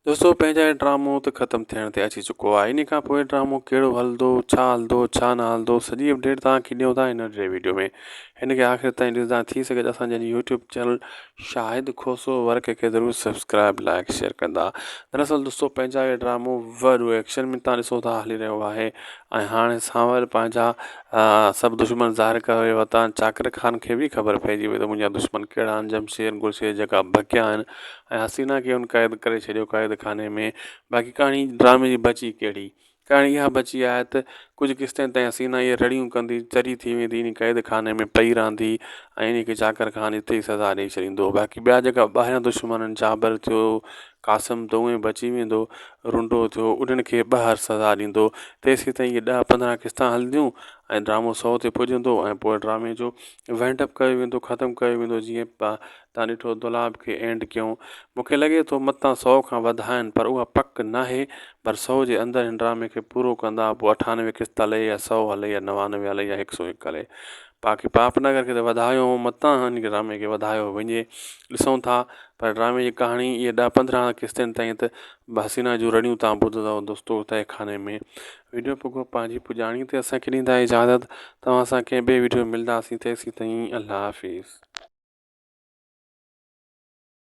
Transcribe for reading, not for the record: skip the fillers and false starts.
दोस्तों पंहिंजा ड्रामो त ख़तमु थियण ते अची चुको आहे। इन खां पोइ ड्रामो कहिड़ो हलंदो, छा हलंदो, छा न हलंदो, सॼी अपडेट तव्हांखे ॾियूं था हिन टे वीडियो में। हिन खे आख़िर ताईं ॾिसंदा थी सघे त असांजे यूट्यूब चैनल शाहिद खोसो वर्क खे ज़रूरु सब्सक्राइब लाइक शेयर कंदा। दरअसल दोस्तों पंहिंजा इहे ड्रामो वॾो एक्शन में तव्हां ॾिसो था हली रहियो आहे ऐं हाणे सांवर पंहिंजा सभु दुश्मन ज़ाहिर करे वरिता। चाकर ख़ान खे बि ख़बर पइजी वई त मुंहिंजा दुश्मन कहिड़ा आहिनि। जमशेद गुरशेद जेका भॻिया आहिनि ऐं हसीना खे हुन क़ैद करे छॾियो क़ैद खाने में। बाक़ी कहाणी ड्रामे जी बची कहिड़ी, कहाणी इहा बची आहे त कुझु किस्ते ताईं हसीना इहे रड़ियूं कंदी चरी थी वेंदी इन क़ैद खाने में पई रहंदी ऐं इन खे चाकर ख़ान हिते ई सज़ा ॾेई छॾींदो। बाक़ी ॿिया जेका ॿाहिरां दुश्मन आहिनि जाबर थियो, क़ासिम त उहे बची वेंदो, रुंडो थियो उन्हनि खे ॿाहिरि सज़ा ॾींदो। तेसीं ताईं इहे 10-15 क़िस्ता हलंदियूं ऐं ड्रामो 100 ते पुॼंदो ऐं पोइ ड्रामे जो वाइंडअप कयो वेंदो, ख़तमु कयो वेंदो। जीअं तव्हां ॾिठो दुलाब खे एंड कयूं, मूंखे लॻे थो मतां 100 खां वधाइनि पर उहा पक नाहे। पर 100 जे अंदरि हिन ड्रामे खे पूरो कंदा, पोइ 98 क़िस्त हले या 100 हले या 99 हले या 101 हले। बाक़ी पापनगर खे त वधायो मतां हिन ड्रामे खे वधायो वञे, ॾिसूं था। पर ड्रामे जी कहाणी इहे 10-15 क़िस्तनि ताईं त हसीना जूं रड़ियूं तव्हां ॿुधंदव दोस्तो तय खाने में। वीडियो पोइ पंहिंजी पुॼाणी ते असांखे ॾींदा इजाज़त। तव्हां असां कंहिं ॿिए वीडियो में मिलंदासीं, तेसीं ताईं अल्लाह हाफ़िज़।